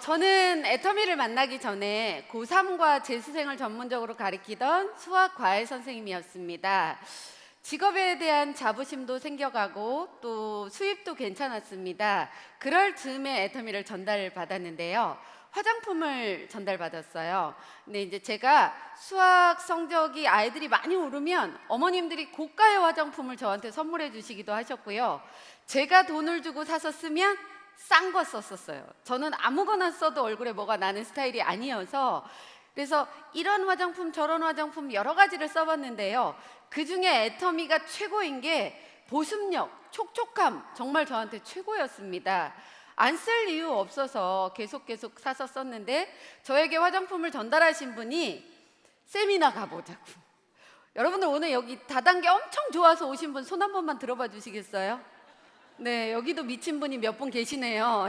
저는 애터미를 만나기 전에 고3과 재수생을 전문적으로 가리키던 수학 과외 선생님이었습니다. 직업에 대한 자부심도 생겨가고 또 수입도 괜찮았습니다. 그럴 즈음에 애터미를 전달받았는데요. 화장품을 전달받았어요. 근데 이제 제가 수학 성적이 아이들이 많이 오르면 어머님들이 고가의 화장품을 저한테 선물해 주시기도 하셨고요. 제가 돈을 주고 사서 쓰면 싼 거 썼었어요. 저는 아무거나 써도 얼굴에 뭐가 나는 스타일이 아니어서, 그래서 이런 화장품 저런 화장품 여러 가지를 써봤는데요. 그중에 애터미가 최고인 게 보습력, 촉촉함, 정말 저한테 최고였습니다. 안 쓸 이유 없어서 계속 사서 썼는데, 저에게 화장품을 전달하신 분이 세미나 가보자고. 여러분들 오늘 여기 다단계 엄청 좋아서 오신 분 손 한 번만 들어봐 주시겠어요? 네, 여기도 미친 분이 몇 분 계시네요.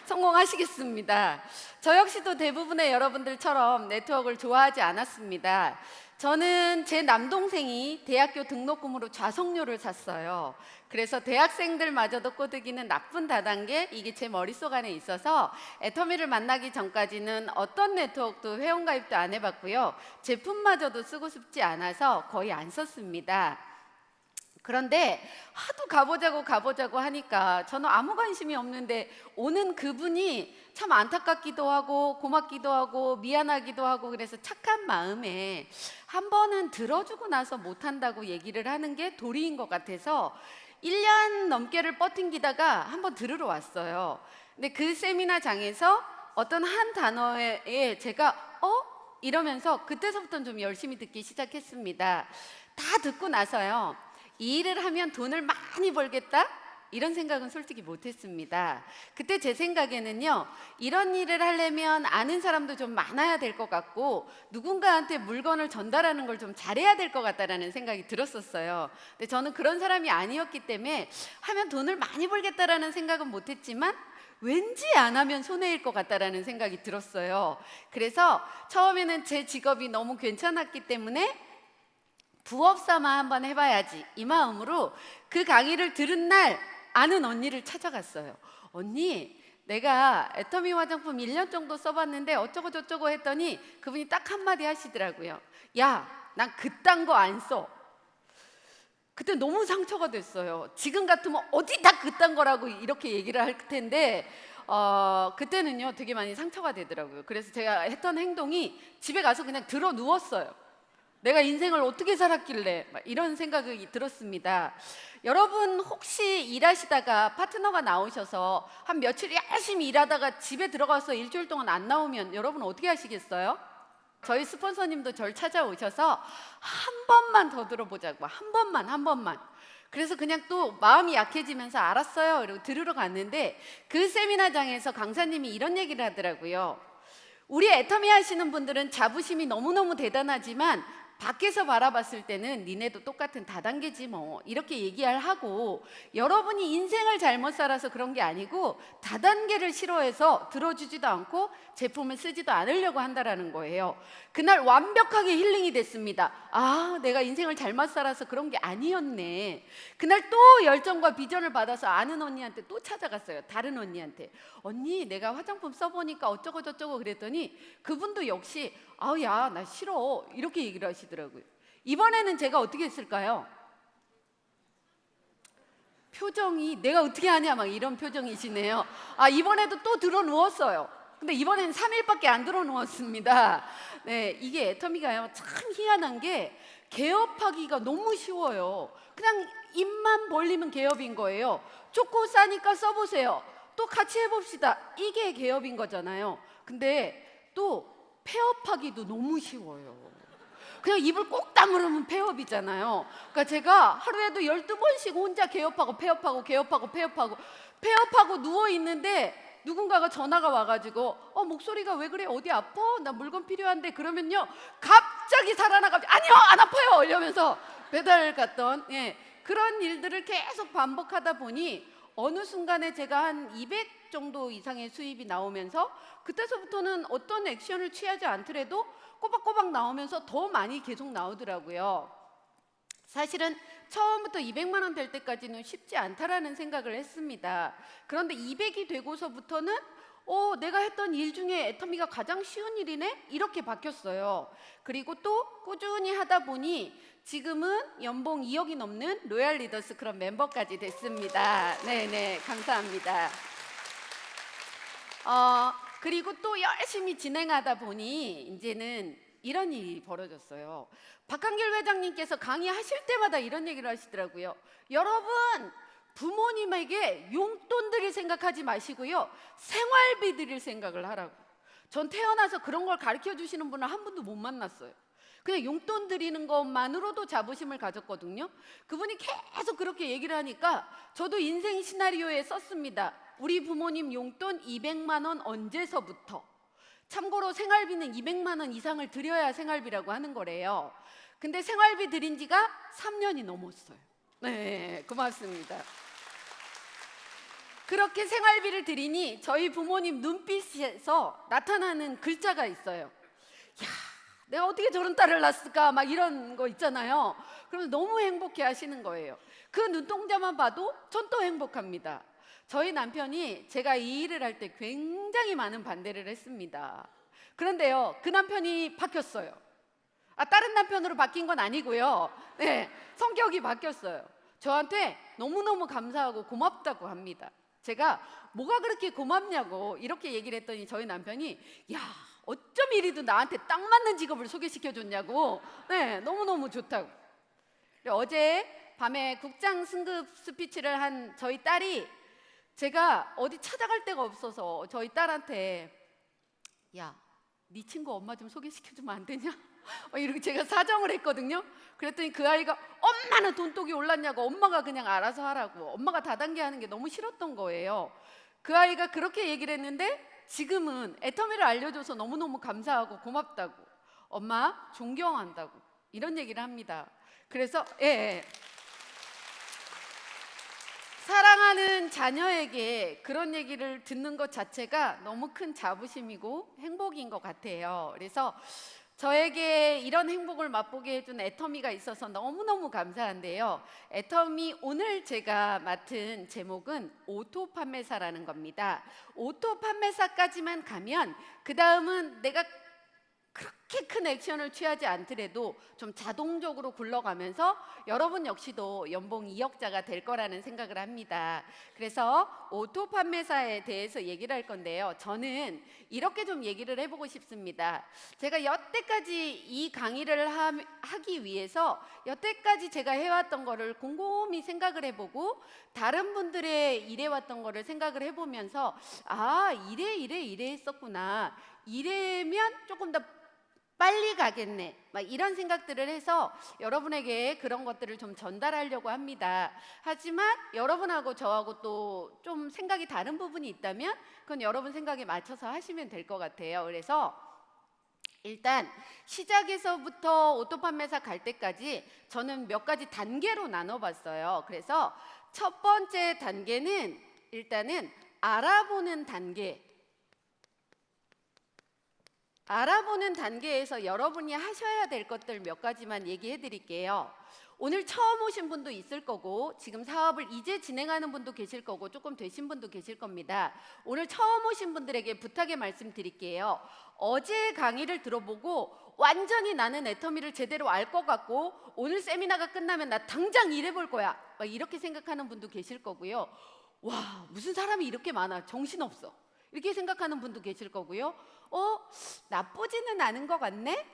성공하시겠습니다. 저 역시도 대부분의 여러분들처럼 네트워크를 좋아하지 않았습니다. 저는 제 남동생이 대학교 등록금으로 좌석료를 샀어요. 그래서 대학생들마저도 꼬드기는 나쁜 다단계, 이게 제 머릿속 안에 있어서 애터미를 만나기 전까지는 어떤 네트워크도 회원가입도 안 해봤고요. 제품마저도 쓰고 싶지 않아서 거의 안 썼습니다. 그런데 하도 가보자고 하니까 저는 아무 관심이 없는데 오는 그분이 참 안타깝기도 하고 고맙기도 하고 미안하기도 하고, 그래서 착한 마음에 한 번은 들어주고 나서 못한다고 얘기를 하는 게 도리인 것 같아서 1년 넘게를 버팅기다가 한번 들으러 왔어요. 근데 그 세미나장에서 어떤 한 단어에 제가 이러면서 그때서부터는 좀 열심히 듣기 시작했습니다. 다 듣고 나서요, 이 일을 하면 돈을 많이 벌겠다? 이런 생각은 솔직히 못했습니다. 그때 제 생각에는요, 이런 일을 하려면 아는 사람도 좀 많아야 될 것 같고 누군가한테 물건을 전달하는 걸 좀 잘해야 될 것 같다라는 생각이 들었었어요. 근데 저는 그런 사람이 아니었기 때문에 하면 돈을 많이 벌겠다라는 생각은 못했지만 왠지 안 하면 손해일 것 같다라는 생각이 들었어요. 그래서 처음에는 제 직업이 너무 괜찮았기 때문에 부업 삼아 한번 해봐야지, 이 마음으로 그 강의를 들은 날 아는 언니를 찾아갔어요. 언니, 내가 애터미 화장품 1년 정도 써봤는데 어쩌고 저쩌고 했더니 그분이 딱 한마디 하시더라고요. 야, 난 그딴 거 안 써. 그때 너무 상처가 됐어요. 지금 같으면 어디다 그딴 거라고 이렇게 얘기를 할 텐데 그때는요 되게 많이 상처가 되더라고요. 그래서 제가 했던 행동이 집에 가서 그냥 들어 누웠어요. 내가 인생을 어떻게 살았길래, 이런 생각이 들었습니다. 여러분 혹시 일하시다가 파트너가 나오셔서 한 며칠 열심히 일하다가 집에 들어가서 일주일 동안 안 나오면 여러분 어떻게 하시겠어요? 저희 스폰서님도 저를 찾아오셔서 한 번만 더 들어보자고, 한 번만. 그래서 그냥 또 마음이 약해지면서 알았어요 이러고 들으러 갔는데, 그 세미나장에서 강사님이 이런 얘기를 하더라고요. 우리 애터미 하시는 분들은 자부심이 너무너무 대단하지만 밖에서 바라봤을 때는 니네도 똑같은 다단계지 뭐, 이렇게 얘기를 하고, 여러분이 인생을 잘못 살아서 그런 게 아니고 다단계를 싫어해서 들어주지도 않고 제품을 쓰지도 않으려고 한다라는 거예요. 그날 완벽하게 힐링이 됐습니다. 아, 내가 인생을 잘못 살아서 그런 게 아니었네. 그날 또 열정과 비전을 받아서 아는 언니한테 또 찾아갔어요. 다른 언니한테. 언니, 내가 화장품 써보니까 어쩌고 저쩌고 그랬더니 그분도 역시 아우, 야, 나 싫어, 이렇게 얘기를 하시더라고요. 이번에는 제가 어떻게 했을까요? 표정이 내가 어떻게 하냐 막 이런 표정이시네요. 이번에도 또 들어 누웠어요. 근데 이번에는 3일밖에 안 들어 누웠습니다. 네, 이게 애터미가요 참 희한한 게 개업하기가 너무 쉬워요. 그냥 입만 벌리면 개업인 거예요. 좋고 싸니까 써보세요. 또 같이 해봅시다. 이게 개업인 거잖아요. 근데 또 폐업하기도 너무 쉬워요. 그냥 입을 꼭 다물으면 폐업이잖아요. 그러니까 제가 하루에도 12번씩 혼자 개업하고 폐업하고 누워있는데 누군가가 전화가 와가지고 목소리가 왜 그래? 어디 아파? 나 물건 필요한데. 그러면요 갑자기 살아나가지고 아니요, 안 아파요 이러면서 배달 갔던 그런 일들을 계속 반복하다 보니 어느 순간에 제가 한 200 정도 이상의 수입이 나오면서 그때서부터는 어떤 액션을 취하지 않더라도 꼬박꼬박 나오면서 더 많이 계속 나오더라고요. 사실은 처음부터 200만 원 될 때까지는 쉽지 않다라는 생각을 했습니다. 그런데 200이 되고서부터는 내가 했던 일 중에 애터미가 가장 쉬운 일이네? 이렇게 바뀌었어요. 그리고 또 꾸준히 하다 보니 지금은 연봉 2억이 넘는 로얄 리더스 클럽 멤버까지 됐습니다. 네네, 감사합니다. 그리고 또 열심히 진행하다 보니 이제는 이런 일이 벌어졌어요. 박한길 회장님께서 강의하실 때마다 이런 얘기를 하시더라고요. 여러분, 부모님에게 용돈 드릴 생각하지 마시고요, 생활비 드릴 생각을 하라고. 전 태어나서 그런 걸 가르쳐 주시는 분을 한 분도 못 만났어요. 그냥 용돈 드리는 것만으로도 자부심을 가졌거든요. 그분이 계속 그렇게 얘기를 하니까 저도 인생 시나리오에 썼습니다. 우리 부모님 용돈 200만 원 언제서부터. 참고로 생활비는 200만 원 이상을 드려야 생활비라고 하는 거래요. 근데 생활비 드린 지가 3년이 넘었어요. 네, 고맙습니다. 그렇게 생활비를 드리니 저희 부모님 눈빛에서 나타나는 글자가 있어요. 야, 내가 어떻게 저런 딸을 낳았을까, 막 이런 거 있잖아요. 그러면 너무 행복해 하시는 거예요. 그 눈동자만 봐도 전 또 행복합니다. 저희 남편이 제가 이 일을 할 때 굉장히 많은 반대를 했습니다. 그런데요, 그 남편이 바뀌었어요. 다른 남편으로 바뀐 건 아니고요. 네, 성격이 바뀌었어요. 저한테 너무너무 감사하고 고맙다고 합니다. 제가 뭐가 그렇게 고맙냐고 이렇게 얘기를 했더니 저희 남편이 야, 어쩜 이리도 나한테 딱 맞는 직업을 소개시켜줬냐고. 네, 너무너무 좋다고. 어제 밤에 국장 승급 스피치를 한 저희 딸이 제가 어디 찾아갈 데가 없어서 저희 딸한테 야, 네 친구 엄마 좀 소개시켜주면 안 되냐? 이렇게 제가 사정을 했거든요. 그랬더니 그 아이가 엄마는 돈독이 올랐냐고, 엄마가 그냥 알아서 하라고. 엄마가 다단계 하는 게 너무 싫었던 거예요. 그 아이가 그렇게 얘기를 했는데 지금은 애터미를 알려줘서 너무너무 감사하고 고맙다고, 엄마 존경한다고 이런 얘기를 합니다. 그래서 사랑하는 자녀에게 그런 얘기를 듣는 것 자체가 너무 큰 자부심이고 행복인 것 같아요. 그래서 저에게 이런 행복을 맛보게 해준 애터미가 있어서 너무너무 감사한데요. 애터미 오늘 제가 맡은 제목은 오토 판매사라는 겁니다. 오토 판매사까지만 가면 그 다음은 내가 그렇게 큰 액션을 취하지 않더라도 좀 자동적으로 굴러가면서 여러분 역시도 연봉 2억자가 될 거라는 생각을 합니다. 그래서 오토 판매사에 대해서 얘기를 할 건데요. 저는 이렇게 좀 얘기를 해보고 싶습니다. 제가 여태까지 이 강의를 하기 위해서 여태까지 제가 해왔던 거를 곰곰이 생각을 해보고 다른 분들의 일해왔던 거를 생각을 해보면서 이래 했었구나. 이래면 조금 더 빨리 가겠네, 막 이런 생각들을 해서 여러분에게 그런 것들을 좀 전달하려고 합니다. 하지만 여러분하고 저하고 또 좀 생각이 다른 부분이 있다면 그건 여러분 생각에 맞춰서 하시면 될 것 같아요. 그래서 일단 시작에서부터 오토 판매사 갈 때까지 저는 몇 가지 단계로 나눠봤어요. 그래서 첫 번째 단계는 일단은 알아보는 단계. 알아보는 단계에서 여러분이 하셔야 될 것들 몇 가지만 얘기해 드릴게요. 오늘 처음 오신 분도 있을 거고 지금 사업을 이제 진행하는 분도 계실 거고 조금 되신 분도 계실 겁니다. 오늘 처음 오신 분들에게 부탁의 말씀 드릴게요. 어제 강의를 들어보고 완전히 나는 애터미를 제대로 알 것 같고 오늘 세미나가 끝나면 나 당장 일해볼 거야, 막 이렇게 생각하는 분도 계실 거고요. 와, 무슨 사람이 이렇게 많아, 정신없어, 이렇게 생각하는 분도 계실 거고요. 나쁘지는 않은 것 같네?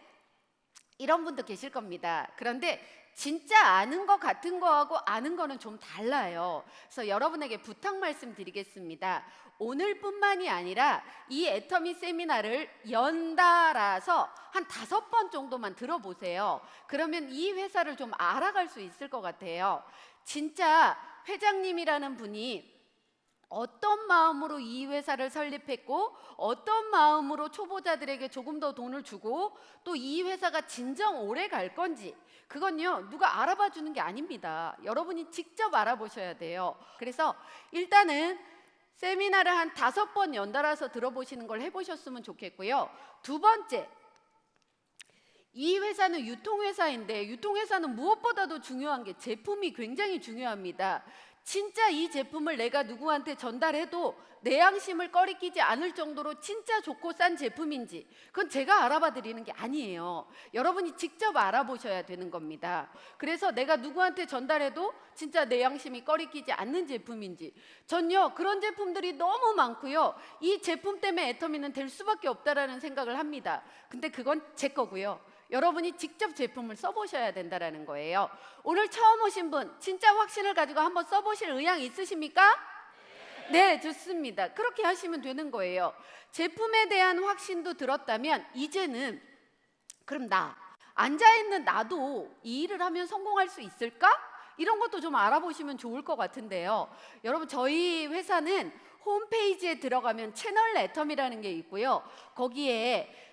이런 분도 계실 겁니다. 그런데 진짜 아는 것 같은 거하고 아는 거는 좀 달라요. 그래서 여러분에게 부탁 말씀 드리겠습니다. 오늘뿐만이 아니라 이 애터미 세미나를 연달아서 한 5번 정도만 들어보세요. 그러면 이 회사를 좀 알아갈 수 있을 것 같아요. 진짜 회장님이라는 분이 어떤 마음으로 이 회사를 설립했고 어떤 마음으로 초보자들에게 조금 더 돈을 주고 또 이 회사가 진정 오래 갈 건지, 그건요 누가 알아봐 주는 게 아닙니다. 여러분이 직접 알아보셔야 돼요. 그래서 일단은 세미나를 한 5번 연달아서 들어보시는 걸 해보셨으면 좋겠고요. 두 번째, 이 회사는 유통회사인데 유통회사는 무엇보다도 중요한 게 제품이 굉장히 중요합니다. 진짜 이 제품을 내가 누구한테 전달해도 내 양심을 꺼리끼지 않을 정도로 진짜 좋고 싼 제품인지 그건 제가 알아봐 드리는 게 아니에요. 여러분이 직접 알아보셔야 되는 겁니다. 그래서 내가 누구한테 전달해도 진짜 내 양심이 꺼리끼지 않는 제품인지, 전요 그런 제품들이 너무 많고요. 이 제품 때문에 애터미는 될 수밖에 없다라는 생각을 합니다. 근데 그건 제 거고요. 여러분이 직접 제품을 써보셔야 된다는 거예요. 오늘 처음 오신 분 진짜 확신을 가지고 한번 써보실 의향 있으십니까? 네, 좋습니다. 그렇게 하시면 되는 거예요. 제품에 대한 확신도 들었다면 이제는 그럼 앉아있는 나도 이 일을 하면 성공할 수 있을까? 이런 것도 좀 알아보시면 좋을 것 같은데요. 여러분, 저희 회사는 홈페이지에 들어가면 채널 애텀이라는 게 있고요. 거기에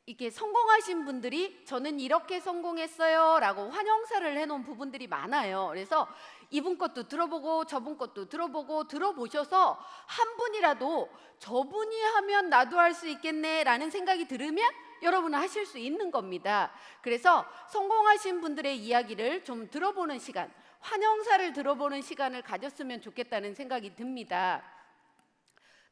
이게 성공하신 분들이 저는 이렇게 성공했어요 라고 환영사를 해놓은 부분들이 많아요. 그래서 이분 것도 들어보고 저분 것도 들어보고 들어보셔서 한 분이라도 저분이 하면 나도 할 수 있겠네 라는 생각이 들으면 여러분은 하실 수 있는 겁니다. 그래서 성공하신 분들의 이야기를 좀 들어보는 시간, 환영사를 들어보는 시간을 가졌으면 좋겠다는 생각이 듭니다.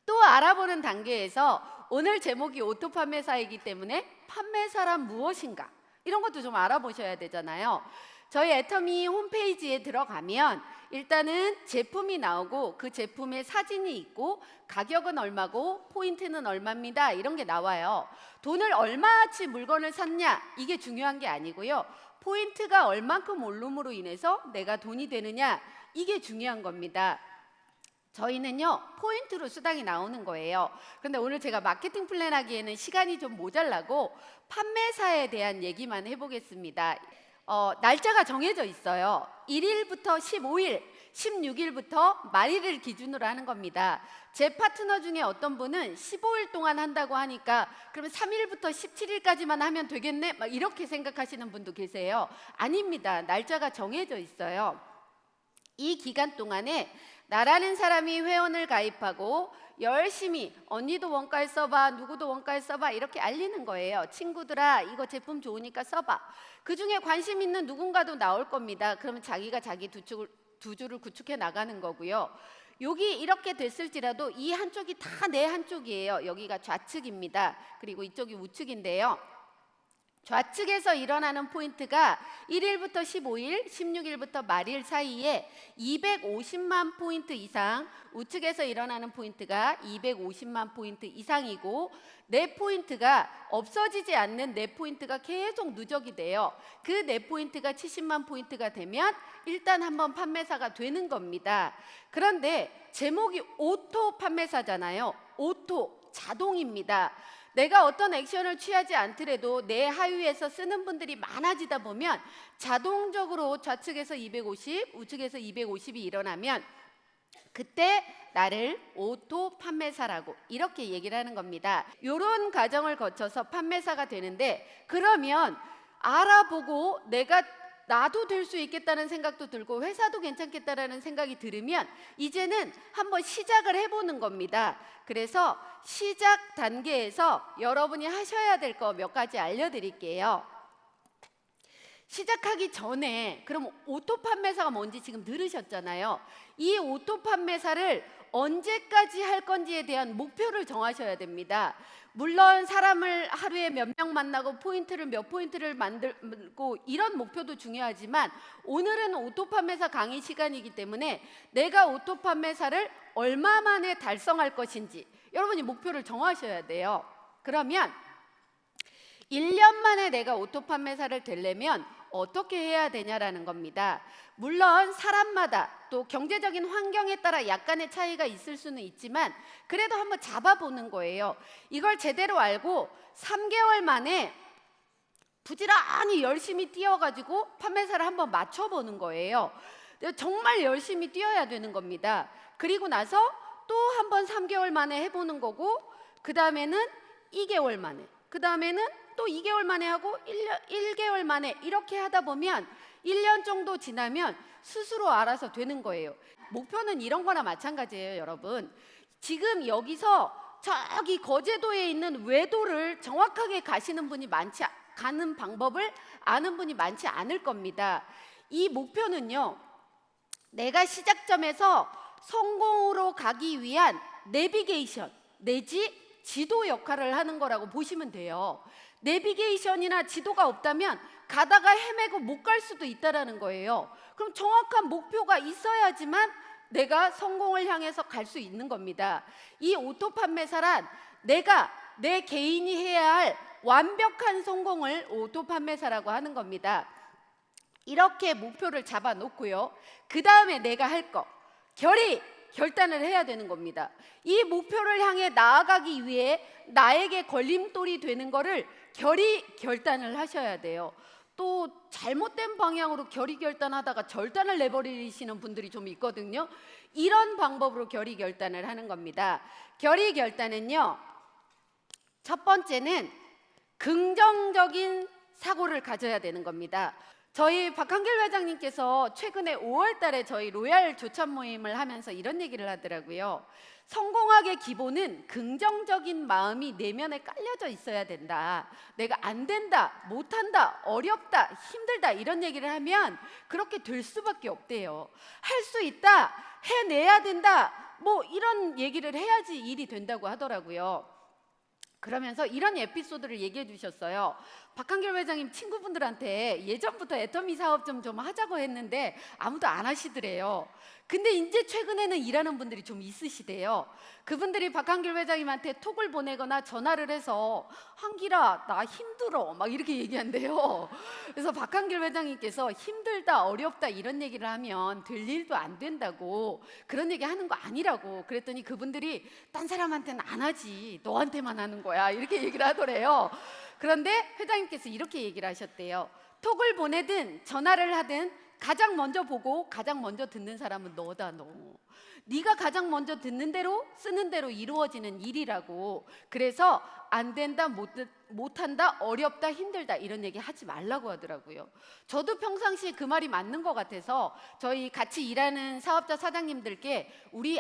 또 알아보는 단계에서 오늘 제목이 오토 판매사이기 때문에 판매사란 무엇인가 이런 것도 좀 알아보셔야 되잖아요. 저희 애터미 홈페이지에 들어가면 일단은 제품이 나오고 그 제품의 사진이 있고 가격은 얼마고 포인트는 얼마입니다 이런 게 나와요. 돈을 얼마치 물건을 샀냐 이게 중요한 게 아니고요. 포인트가 얼만큼 오름으로 인해서 내가 돈이 되느냐 이게 중요한 겁니다. 저희는요 포인트로 수당이 나오는 거예요. 그런데 오늘 제가 마케팅 플랜 하기에는 시간이 좀 모자라고 판매사에 대한 얘기만 해보겠습니다. 날짜가 정해져 있어요. 1일부터 15일, 16일부터 말일을 기준으로 하는 겁니다. 제 파트너 중에 어떤 분은 15일 동안 한다고 하니까 그러면 3일부터 17일까지만 하면 되겠네? 막 이렇게 생각하시는 분도 계세요. 아닙니다. 날짜가 정해져 있어요. 이 기간 동안에 나라는 사람이 회원을 가입하고 열심히 언니도 원가에 써봐, 누구도 원가에 써봐 이렇게 알리는 거예요. 친구들아 이거 제품 좋으니까 써봐. 그 중에 관심 있는 누군가도 나올 겁니다. 그러면 자기가 자기 두 줄을 구축해 나가는 거고요. 여기 이렇게 됐을지라도 이 한쪽이 다 내 한쪽이에요. 여기가 좌측입니다. 그리고 이쪽이 우측인데요. 좌측에서 일어나는 포인트가 1일부터 15일, 16일부터 말일 사이에 250만 포인트 이상, 우측에서 일어나는 포인트가 250만 포인트 이상이고 내 포인트가 없어지지 않는 내 포인트가 계속 누적이 돼요. 그 내 포인트가 70만 포인트가 되면 일단 한번 판매사가 되는 겁니다. 그런데 제목이 오토 판매사잖아요. 오토, 자동입니다. 내가 어떤 액션을 취하지 않더라도 내 하위에서 쓰는 분들이 많아지다 보면 자동적으로 좌측에서 250, 우측에서 250이 일어나면 그때 나를 오토 판매사라고 이렇게 얘기를 하는 겁니다. 이런 과정을 거쳐서 판매사가 되는데 그러면 알아보고 나도 될 수 있겠다는 생각도 들고 회사도 괜찮겠다라는 생각이 들으면 이제는 한번 시작을 해보는 겁니다. 그래서 시작 단계에서 여러분이 하셔야 될 거 몇 가지 알려드릴게요. 시작하기 전에 그럼 오토 판매사가 뭔지 지금 들으셨잖아요. 이 오토 판매사를 언제까지 할 건지에 대한 목표를 정하셔야 됩니다. 물론 사람을 하루에 몇 명 만나고 포인트를 몇 포인트를 만들고 이런 목표도 중요하지만 오늘은 오토 판매사 강의 시간이기 때문에 내가 오토 판매사를 얼마 만에 달성할 것인지 여러분이 목표를 정하셔야 돼요. 그러면 1년 만에 내가 오토 판매사를 되려면 어떻게 해야 되냐라는 겁니다. 물론 사람마다 또 경제적인 환경에 따라 약간의 차이가 있을 수는 있지만 그래도 한번 잡아보는 거예요. 이걸 제대로 알고 3개월 만에 부지런히 열심히 뛰어가지고 판매사를 한번 맞춰보는 거예요. 정말 열심히 뛰어야 되는 겁니다. 그리고 나서 또 한번 3개월 만에 해보는 거고 그 다음에는 2개월 만에 그 다음에는 또 2개월 만에 하고 1개월 만에 이렇게 하다 보면 1년 정도 지나면 스스로 알아서 되는 거예요. 목표는 이런 거나 마찬가지예요, 여러분. 지금 여기서 저기 거제도에 있는 외도를 정확하게 가시는 분이 가는 방법을 아는 분이 많지 않을 겁니다. 이 목표는요. 내가 시작점에서 성공으로 가기 위한 내비게이션 내지 지도 역할을 하는 거라고 보시면 돼요. 내비게이션이나 지도가 없다면 가다가 헤매고 못 갈 수도 있다라는 거예요. 그럼 정확한 목표가 있어야지만 내가 성공을 향해서 갈 수 있는 겁니다. 이 오토 판매사란 내가 내 개인이 해야 할 완벽한 성공을 오토 판매사라고 하는 겁니다. 이렇게 목표를 잡아 놓고요. 그 다음에 내가 할 거, 결단을 해야 되는 겁니다. 이 목표를 향해 나아가기 위해 나에게 걸림돌이 되는 거를 결단을 하셔야 돼요. 또 잘못된 방향으로 결단하다가 절단을 내버리시는 분들이 좀 있거든요. 이런 방법으로 결단을 하는 겁니다. 결단은요, 첫 번째는 긍정적인 사고를 가져야 되는 겁니다. 저희 박한길 회장님께서 최근에 5월 달에 저희 로얄 조찬 모임을 하면서 이런 얘기를 하더라고요. 성공학의 기본은 긍정적인 마음이 내면에 깔려져 있어야 된다. 내가 안 된다, 못한다, 어렵다, 힘들다 이런 얘기를 하면 그렇게 될 수밖에 없대요. 할 수 있다, 해내야 된다, 뭐 이런 얘기를 해야지 일이 된다고 하더라고요. 그러면서 이런 에피소드를 얘기해 주셨어요. 박한길 회장님 친구분들한테 예전부터 애터미 사업 좀 하자고 했는데 아무도 안 하시더래요. 근데 이제 최근에는 일하는 분들이 좀 있으시대요. 그분들이 박한길 회장님한테 톡을 보내거나 전화를 해서 한길아 나 힘들어 막 이렇게 얘기한대요. 그래서 박한길 회장님께서 힘들다 어렵다 이런 얘기를 하면 될 일도 안 된다고, 그런 얘기 하는 거 아니라고 그랬더니 그분들이 딴 사람한테는 안 하지 너한테만 하는 거야 이렇게 얘기를 하더래요. 그런데 회장님께서 이렇게 얘기를 하셨대요. 톡을 보내든 전화를 하든 가장 먼저 보고 가장 먼저 듣는 사람은 너다. 네가 가장 먼저 듣는 대로 쓰는 대로 이루어지는 일이라고. 그래서 안 된다, 못한다, 어렵다, 힘들다 이런 얘기 하지 말라고 하더라고요. 저도 평상시에 그 말이 맞는 것 같아서 저희 같이 일하는 사업자 사장님들께 우리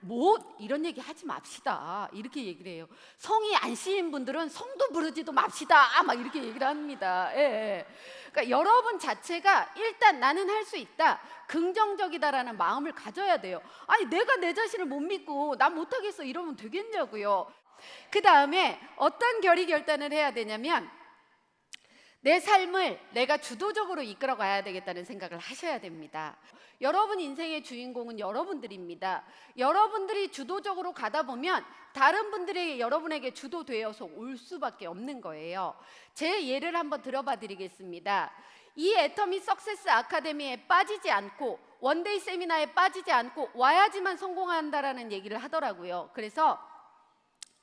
못 이런 얘기 하지 맙시다 이렇게 얘기를 해요. 성이 안 씌인 분들은 성도 부르지도 맙시다 막 이렇게 얘기를 합니다. 예. 그러니까 여러분 자체가 일단 나는 할 수 있다, 긍정적이다라는 마음을 가져야 돼요. 아니 내가 내 자신을 못 믿고 나 못하겠어 이러면 되겠냐고요. 그 다음에 어떤 결단을 해야 되냐면 내 삶을 내가 주도적으로 이끌어 가야 되겠다는 생각을 하셔야 됩니다. 여러분 인생의 주인공은 여러분들입니다. 여러분들이 주도적으로 가다 보면 다른 분들이 여러분에게 주도되어서 올 수밖에 없는 거예요. 제 예를 한번 들어봐 드리겠습니다. 이 애터미 석세스 아카데미에 빠지지 않고 원데이 세미나에 빠지지 않고 와야지만 성공한다라는 얘기를 하더라고요. 그래서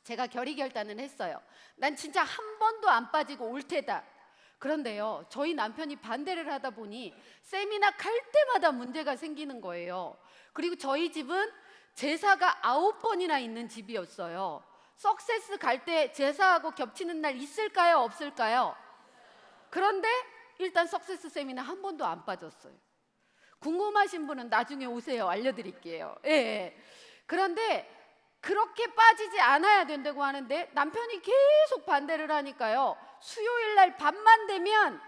제가 결단을 했어요. 난 진짜 한 번도 안 빠지고 올 테다. 그런데요, 저희 남편이 반대를 하다 보니 세미나 갈 때마다 문제가 생기는 거예요. 그리고 저희 집은 제사가 9번이나 있는 집이었어요. 석세스 갈 때 제사하고 겹치는 날 있을까요, 없을까요? 그런데 일단 석세스 세미나 한 번도 안 빠졌어요. 궁금하신 분은 나중에 오세요. 알려드릴게요. 예. 그런데 그렇게 빠지지 않아야 된다고 하는데 남편이 계속 반대를 하니까요, 수요일 날 밤만 되면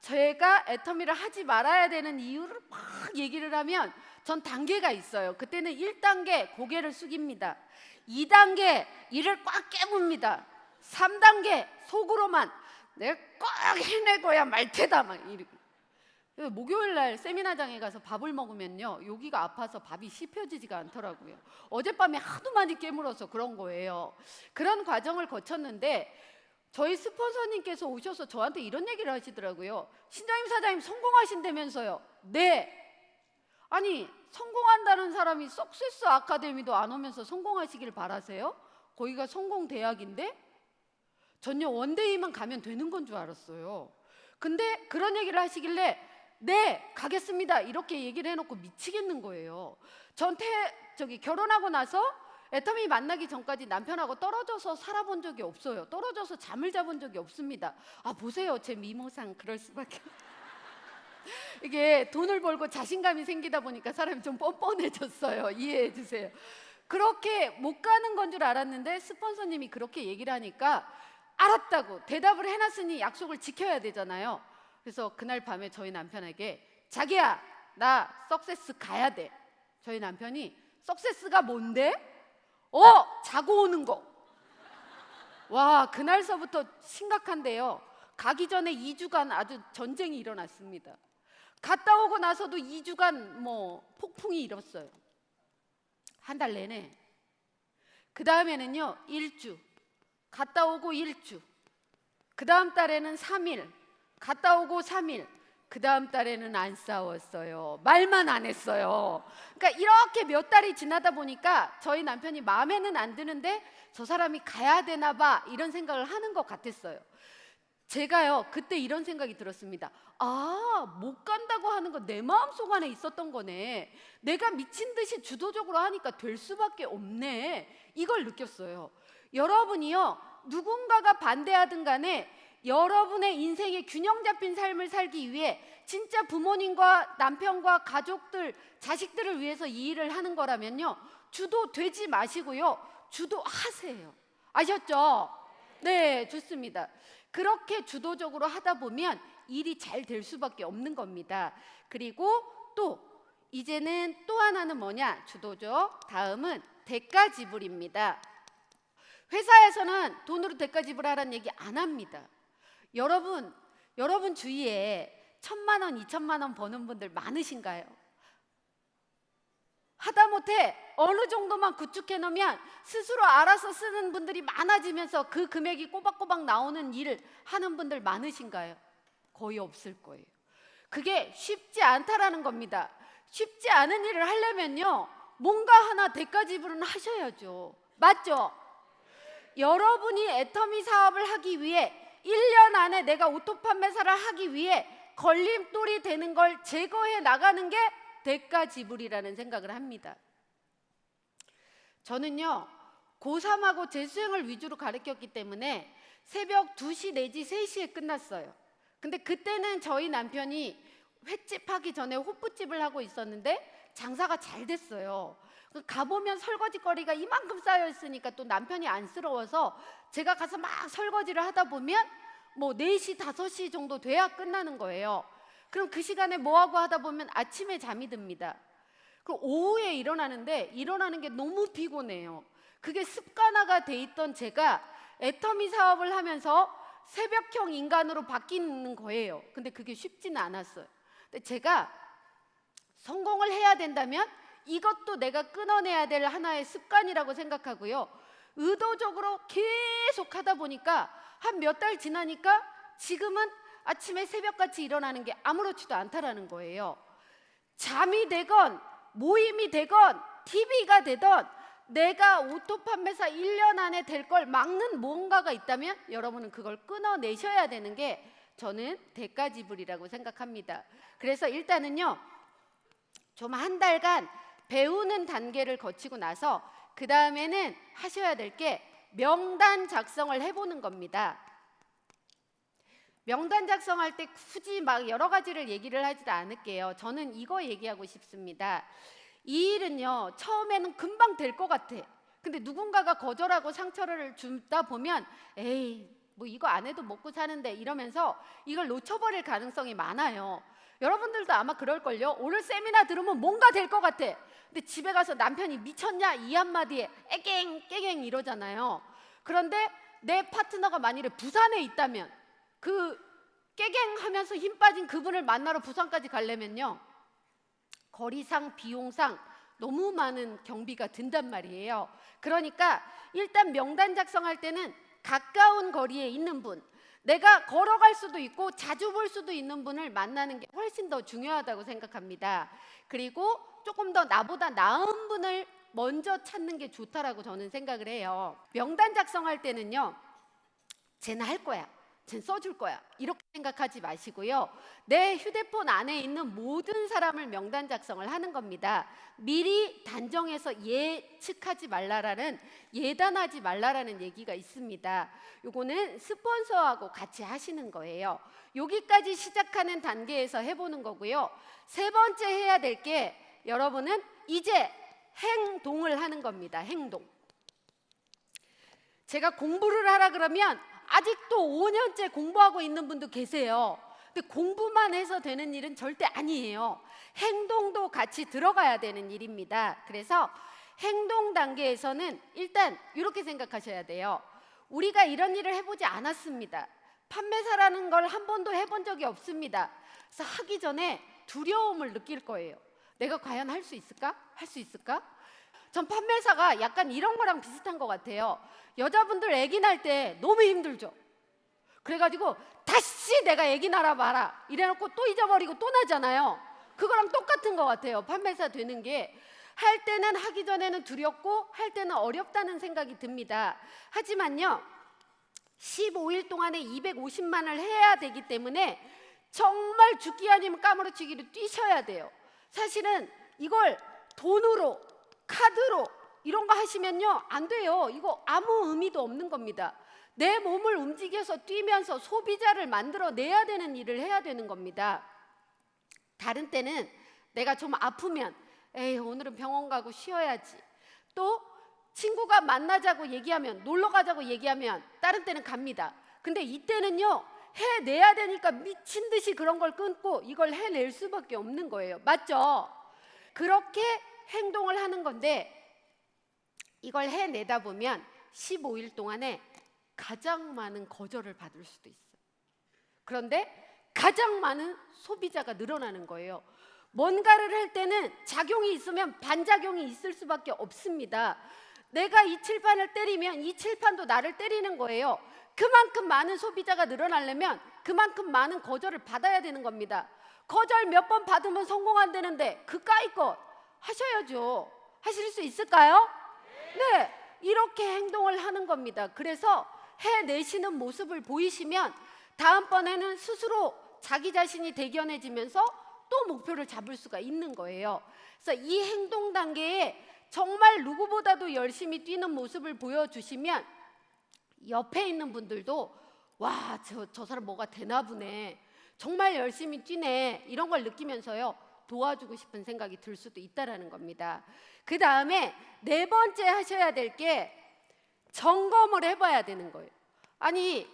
제가 애터미를 하지 말아야 되는 이유를 막 얘기를 하면 전 단계가 있어요. 그때는 1단계 고개를 숙입니다. 2단계 이를 꽉 깨뭅니다. 3단계 속으로만 내가 꼭 해내고야 말 테다 막 이러고. 목요일 날 세미나장에 가서 밥을 먹으면요, 여기가 아파서 밥이 씹혀지지가 않더라고요. 어젯밤에 하도 많이 깨물어서 그런 거예요. 그런 과정을 거쳤는데 저희 스폰서님께서 오셔서 저한테 이런 얘기를 하시더라고요. 신장님 사장님 성공하신다면서요. 네. 아니 성공한다는 사람이 석세스 아카데미도 안 오면서 성공하시길 바라세요? 거기가 성공 대학인데? 전요 원데이만 가면 되는 건 줄 알았어요. 근데 그런 얘기를 하시길래 네 가겠습니다 이렇게 얘기를 해놓고 미치겠는 거예요. 전 결혼하고 나서 애터미 만나기 전까지 남편하고 떨어져서 살아본 적이 없어요. 떨어져서 잠을 자본 적이 없습니다. 아 보세요, 제 미모상 그럴 수밖에. 이게 돈을 벌고 자신감이 생기다 보니까 사람이 좀 뻔뻔해졌어요. 이해해 주세요. 그렇게 못 가는 건 줄 알았는데 스폰서님이 그렇게 얘기를 하니까 알았다고 대답을 해놨으니 약속을 지켜야 되잖아요. 그래서 그날 밤에 저희 남편에게 자기야 나 석세스 가야 돼. 저희 남편이 석세스가 뭔데? 자고 오는 거. 와, 그날서부터 심각한데요. 가기 전에 2주간 아주 전쟁이 일어났습니다. 갔다 오고 나서도 2주간 폭풍이 일었어요. 한 달 내내. 그 다음에는요 1주, 갔다 오고 1주, 그 다음 달에는 3일, 갔다 오고 3일, 그 다음 달에는 안 싸웠어요. 말만 안 했어요. 그러니까 이렇게 몇 달이 지나다 보니까 저희 남편이 마음에는 안 드는데 저 사람이 가야 되나 봐 이런 생각을 하는 것 같았어요. 제가요 그때 이런 생각이 들었습니다. 못 간다고 하는 건 내 마음속 안에 있었던 거네. 내가 미친 듯이 주도적으로 하니까 될 수밖에 없네. 이걸 느꼈어요. 여러분이요 누군가가 반대하든 간에 여러분의 인생에 균형 잡힌 삶을 살기 위해 진짜 부모님과 남편과 가족들, 자식들을 위해서 이 일을 하는 거라면요 주도되지 마시고요 주도하세요. 아셨죠? 네, 좋습니다. 그렇게 주도적으로 하다 보면 일이 잘 될 수밖에 없는 겁니다. 그리고 또 이제는 또 하나는 뭐냐? 주도적. 다음은 대가 지불입니다. 회사에서는 돈으로 대가 지불하라는 얘기 안 합니다. 여러분 주위에 1,000만 원, 2,000만 원 버는 분들 많으신가요? 하다못해 어느 정도만 구축해 놓으면 스스로 알아서 쓰는 분들이 많아지면서 그 금액이 꼬박꼬박 나오는 일을 하는 분들 많으신가요? 거의 없을 거예요. 그게 쉽지 않다라는 겁니다. 쉽지 않은 일을 하려면요 뭔가 하나 대가 지불은 하셔야죠. 맞죠? 여러분이 애터미 사업을 하기 위해 1년 안에 내가 오토 판매사를 하기 위해 걸림돌이 되는 걸 제거해 나가는 게 대가 지불이라는 생각을 합니다. 저는요 고3하고 재수생을 위주로 가르쳤기 때문에 새벽 2시 내지 3시에 끝났어요. 근데 그때는 저희 남편이 횟집 하기 전에 호프집을 하고 있었는데 장사가 잘 됐어요. 가보면 설거지 거리가 이만큼 쌓여 있으니까 또 남편이 안쓰러워서 제가 가서 막 설거지를 하다 보면 4시, 5시 정도 돼야 끝나는 거예요. 그럼 그 시간에 뭐하고 하다 보면 아침에 잠이 듭니다. 그럼 오후에 일어나는 게 너무 피곤해요. 그게 습관화가 돼 있던 제가 애터미 사업을 하면서 새벽형 인간으로 바뀌는 거예요. 근데 그게 쉽지는 않았어요. 근데 제가 성공을 해야 된다면 이것도 내가 끊어내야 될 하나의 습관이라고 생각하고요. 의도적으로 계속 하다 보니까 한 몇 달 지나니까 지금은 아침에 새벽같이 일어나는 게 아무렇지도 않다라는 거예요. 잠이 되건 모임이 되건 TV가 되던 내가 오토 판매사 1년 안에 될 걸 막는 뭔가가 있다면 여러분은 그걸 끊어내셔야 되는 게 저는 대가 지불이라고 생각합니다. 그래서 일단은요 좀 한 달간 배우는 단계를 거치고 나서 그 다음에는 하셔야 될 게 명단 작성을 해보는 겁니다. 명단 작성할 때 굳이 막 여러 가지를 얘기를 하지도 않을게요. 저는 이거 얘기하고 싶습니다. 이 일은요 처음에는 금방 될 것 같아. 근데 누군가가 거절하고 상처를 주다 보면 에이 이거 안 해도 먹고 사는데 이러면서 이걸 놓쳐버릴 가능성이 많아요. 여러분들도 아마 그럴걸요. 오늘 세미나 들으면 뭔가 될 것 같아. 근데 집에 가서 남편이 미쳤냐 이 한마디에 애갱 깨갱 이러잖아요. 그런데 내 파트너가 만일에 부산에 있다면 그 깨갱하면서 힘 빠진 그분을 만나러 부산까지 가려면요 거리상 비용상 너무 많은 경비가 든단 말이에요. 그러니까 일단 명단 작성할 때는 가까운 거리에 있는 분, 내가 걸어갈 수도 있고 자주 볼 수도 있는 분을 만나는 게 훨씬 더 중요하다고 생각합니다. 그리고 조금 더 나보다 나은 분을 먼저 찾는 게 좋다라고 저는 생각을 해요. 명단 작성할 때는요 쟤는 할 거야, 쟤는 써줄 거야 이렇게 생각하지 마시고요 내 휴대폰 안에 있는 모든 사람을 명단 작성을 하는 겁니다. 미리 단정해서 예측하지 말라라는, 예단하지 말라라는 얘기가 있습니다. 요거는 스폰서하고 같이 하시는 거예요. 여기까지 시작하는 단계에서 해보는 거고요. 세 번째 해야 될 게 여러분은 이제 행동을 하는 겁니다. 행동. 제가 공부를 하라 그러면 아직도 5년째 공부하고 있는 분도 계세요. 근데 공부만 해서 되는 일은 절대 아니에요. 행동도 같이 들어가야 되는 일입니다. 그래서 행동 단계에서는 일단 이렇게 생각하셔야 돼요. 우리가 이런 일을 해보지 않았습니다. 판매사라는 걸 한 번도 해본 적이 없습니다. 그래서 하기 전에 두려움을 느낄 거예요. 내가 과연 할 수 있을까? 할 수 있을까? 전 판매사가 약간 이런 거랑 비슷한 것 같아요. 여자분들 아기 낳을 때 너무 힘들죠. 그래가지고 다시 내가 아기 낳아 봐라 이래놓고 또 잊어버리고 또 나잖아요. 그거랑 똑같은 것 같아요. 판매사 되는 게. 할 때는 하기 전에는 두렵고 할 때는 어렵다는 생각이 듭니다. 하지만요, 15일 동안에 250만을 해야 되기 때문에 정말 죽기 아니면 까무러치기로 뛰셔야 돼요. 사실은 이걸 돈으로, 카드로 이런 거 하시면요 안 돼요. 이거 아무 의미도 없는 겁니다. 내 몸을 움직여서 뛰면서 소비자를 만들어내야 되는 일을 해야 되는 겁니다. 다른 때는 내가 좀 아프면 에이 오늘은 병원 가고 쉬어야지. 또 친구가 만나자고 얘기하면, 놀러 가자고 얘기하면 다른 때는 갑니다. 근데 이때는요 해내야 되니까 미친 듯이 그런 걸 끊고 이걸 해낼 수밖에 없는 거예요. 맞죠? 그렇게 행동을 하는 건데 이걸 해내다 보면 15일 동안에 가장 많은 거절을 받을 수도 있어요. 그런데 가장 많은 소비자가 늘어나는 거예요. 뭔가를 할 때는 작용이 있으면 반작용이 있을 수밖에 없습니다. 내가 이 칠판을 때리면 이 칠판도 나를 때리는 거예요. 그만큼 많은 소비자가 늘어나려면 그만큼 많은 거절을 받아야 되는 겁니다. 거절 몇 번 받으면 성공한다는데 그까이 거 하셔야죠. 하실 수 있을까요? 네, 이렇게 행동을 하는 겁니다. 그래서 해내시는 모습을 보이시면 다음번에는 스스로 자기 자신이 대견해지면서 또 목표를 잡을 수가 있는 거예요. 그래서 이 행동 단계에 정말 누구보다도 열심히 뛰는 모습을 보여주시면 옆에 있는 분들도 와, 저 사람 뭐가 되나 보네, 정말 열심히 뛰네, 이런 걸 느끼면서요 도와주고 싶은 생각이 들 수도 있다라는 겁니다. 그 다음에 네 번째 하셔야 될 게 점검을 해봐야 되는 거예요. 아니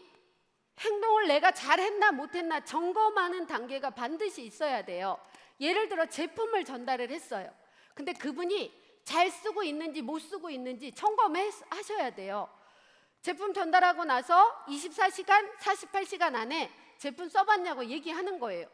행동을 내가 잘했나 못했나 점검하는 단계가 반드시 있어야 돼요. 예를 들어 제품을 전달을 했어요. 근데 그분이 잘 쓰고 있는지 못 쓰고 있는지 점검하셔야 돼요. 제품 전달하고 나서 24시간, 48시간 안에 제품 써봤냐고 얘기하는 거예요.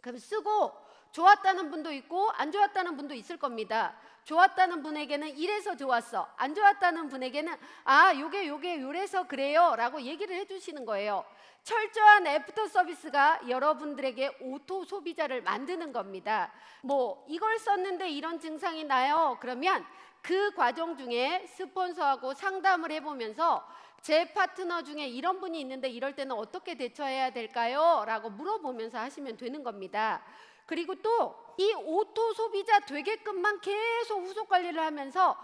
그럼 쓰고 좋았다는 분도 있고 안 좋았다는 분도 있을 겁니다. 좋았다는 분에게는 이래서 좋았어, 안 좋았다는 분에게는 아 요게 요래서 그래요 라고 얘기를 해주시는 거예요. 철저한 애프터 서비스가 여러분들에게 오토 소비자를 만드는 겁니다. 뭐 이걸 썼는데 이런 증상이 나요, 그러면 그 과정 중에 스폰서하고 상담을 해보면서 제 파트너 중에 이런 분이 있는데 이럴 때는 어떻게 대처해야 될까요? 라고 물어보면서 하시면 되는 겁니다. 그리고 또 이 오토 소비자 되게끔만 계속 후속 관리를 하면서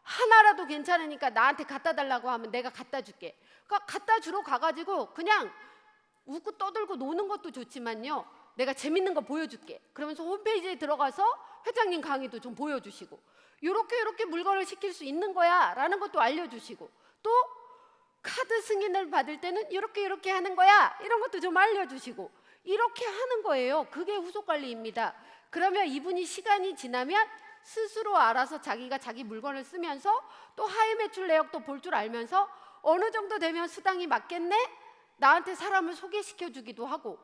하나라도 괜찮으니까 나한테 갖다 달라고 하면 내가 갖다 줄게. 그러니까 갖다 주러 가가지고 그냥 웃고 떠들고 노는 것도 좋지만요, 내가 재밌는 거 보여줄게. 그러면서 홈페이지에 들어가서 회장님 강의도 좀 보여주시고 요렇게 물건을 시킬 수 있는 거야 라는 것도 알려주시고, 또 카드 승인을 받을 때는 이렇게 하는 거야 이런 것도 좀 알려주시고, 이렇게 하는 거예요. 그게 후속 관리입니다. 그러면 이분이 시간이 지나면 스스로 알아서 자기가 자기 물건을 쓰면서 또 하위 매출 내역도 볼 줄 알면서 어느 정도 되면 수당이 맞겠네? 나한테 사람을 소개시켜 주기도 하고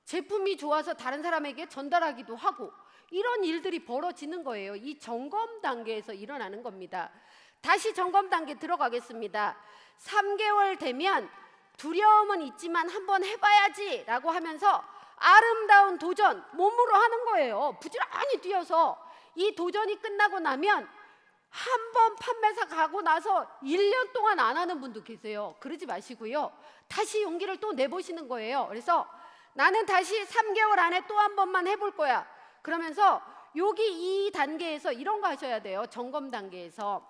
제품이 좋아서 다른 사람에게 전달하기도 하고, 이런 일들이 벌어지는 거예요. 이 점검 단계에서 일어나는 겁니다. 다시 점검 단계 들어가겠습니다. 3개월 되면 두려움은 있지만 한번 해봐야지 라고 하면서 아름다운 도전 몸으로 하는 거예요. 부지런히 뛰어서. 이 도전이 끝나고 나면 한 번 판매사 가고 나서 1년 동안 안 하는 분도 계세요. 그러지 마시고요, 다시 용기를 또 내보시는 거예요. 그래서 나는 다시 3개월 안에 또 한 번만 해볼 거야. 그러면서 여기 이 단계에서 이런 거 하셔야 돼요. 점검 단계에서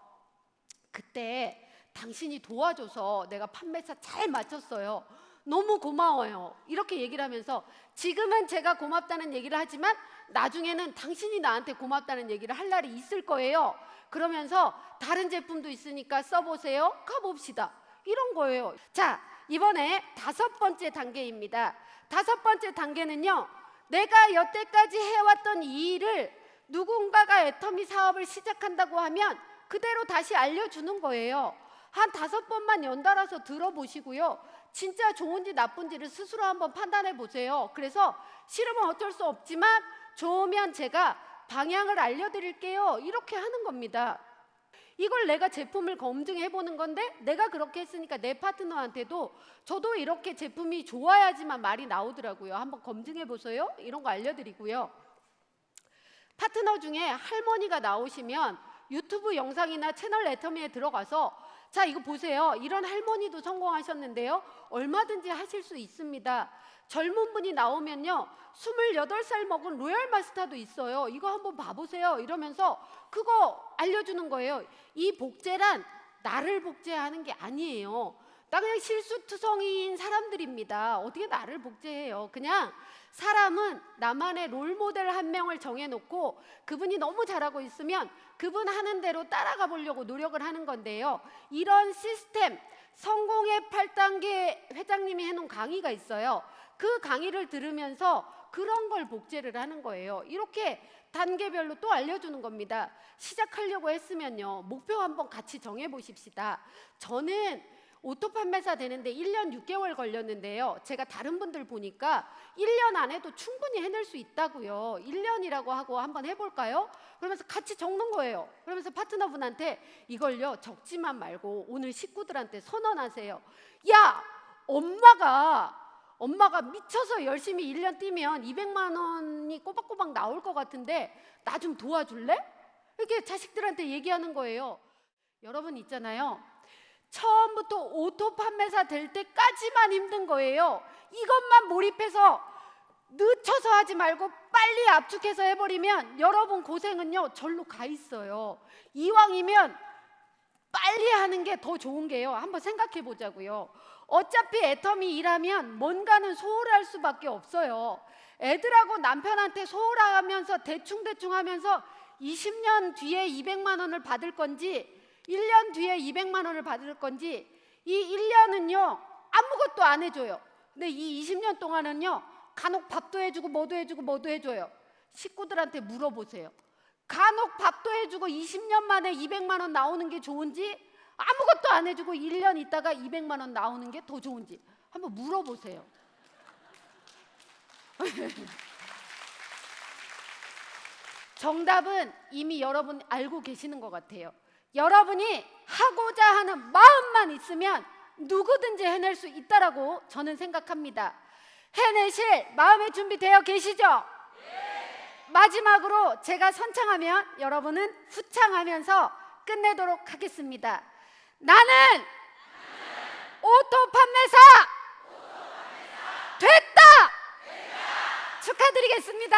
그때 당신이 도와줘서 내가 판매사 잘 맞췄어요, 너무 고마워요, 이렇게 얘기를 하면서 지금은 제가 고맙다는 얘기를 하지만 나중에는 당신이 나한테 고맙다는 얘기를 할 날이 있을 거예요. 그러면서 다른 제품도 있으니까 써보세요, 가봅시다, 이런 거예요. 자, 이번에 5번째 단계입니다. 다섯 번째 단계는요, 내가 여태까지 해왔던 이 일을 누군가가 애터미 사업을 시작한다고 하면 그대로 다시 알려주는 거예요. 한 5번만 연달아서 들어보시고요, 진짜 좋은지 나쁜지를 스스로 한번 판단해 보세요. 그래서 싫으면 어쩔 수 없지만 좋으면 제가 방향을 알려드릴게요, 이렇게 하는 겁니다. 이걸 내가 제품을 검증해 보는 건데, 내가 그렇게 했으니까 내 파트너한테도 저도 이렇게 제품이 좋아야지만 말이 나오더라고요. 한번 검증해 보세요, 이런 거 알려드리고요. 파트너 중에 할머니가 나오시면 유튜브 영상이나 채널 애터미에 들어가서 자, 이거 보세요, 이런 할머니도 성공하셨는데요, 얼마든지 하실 수 있습니다. 젊은 분이 나오면요, 28살 먹은 로얄 마스터도 있어요, 이거 한번 봐보세요, 이러면서 그거 알려주는 거예요. 이 복제란 나를 복제하는 게 아니에요. 나 그냥 실수투성이인 사람들입니다. 어떻게 나를 복제해요? 그냥 사람은 나만의 롤모델 한 명을 정해놓고 그분이 너무 잘하고 있으면 그분 하는 대로 따라가 보려고 노력을 하는 건데요, 이런 시스템, 성공의 8단계 회장님이 해놓은 강의가 있어요. 그 강의를 들으면서 그런 걸 복제를 하는 거예요. 이렇게 단계별로 또 알려주는 겁니다. 시작하려고 했으면요, 목표 한번 같이 정해보십시다. 저는 오토 판매사 되는데 1년 6개월 걸렸는데요, 제가 다른 분들 보니까 1년 안에도 충분히 해낼 수 있다고요. 1년이라고 하고 한번 해볼까요? 그러면서 같이 적는 거예요. 그러면서 파트너분한테 이걸요, 적지만 말고 오늘 식구들한테 선언하세요. 야, 엄마가 미쳐서 열심히 1년 뛰면 200만 원이 꼬박꼬박 나올 것 같은데 나 좀 도와줄래? 이렇게 자식들한테 얘기하는 거예요. 여러분 있잖아요, 처음부터 오토 판매사 될 때까지만 힘든 거예요. 이것만 몰입해서 늦춰서 하지 말고 빨리 압축해서 해버리면 여러분 고생은요 절로 가 있어요. 이왕이면 빨리 하는 게 더 좋은 게요, 한번 생각해 보자고요. 어차피 애터미 일하면 뭔가는 소홀할 수밖에 없어요. 애들하고 남편한테 소홀하면서 대충 하면서 20년 뒤에 200만 원을 받을 건지 1년 뒤에 200만 원을 받을 건지, 이 1년은요 아무것도 안 해줘요. 근데 이 20년 동안은요 간혹 밥도 해주고 뭐도 해줘요. 식구들한테 물어보세요. 간혹 밥도 해주고 20년 만에 200만 원 나오는 게 좋은지, 아무것도 안 해주고 1년 있다가 200만 원 나오는 게 더 좋은지 한번 물어보세요. 정답은 이미 여러분 알고 계시는 것 같아요. 여러분이 하고자 하는 마음만 있으면 누구든지 해낼 수 있다라고 저는 생각합니다. 해내실 마음의 준비 되어 계시죠? 네. 마지막으로 제가 선창하면 여러분은 후창하면서 끝내도록 하겠습니다. 나는 오토 판매사 됐다! 축하드리겠습니다.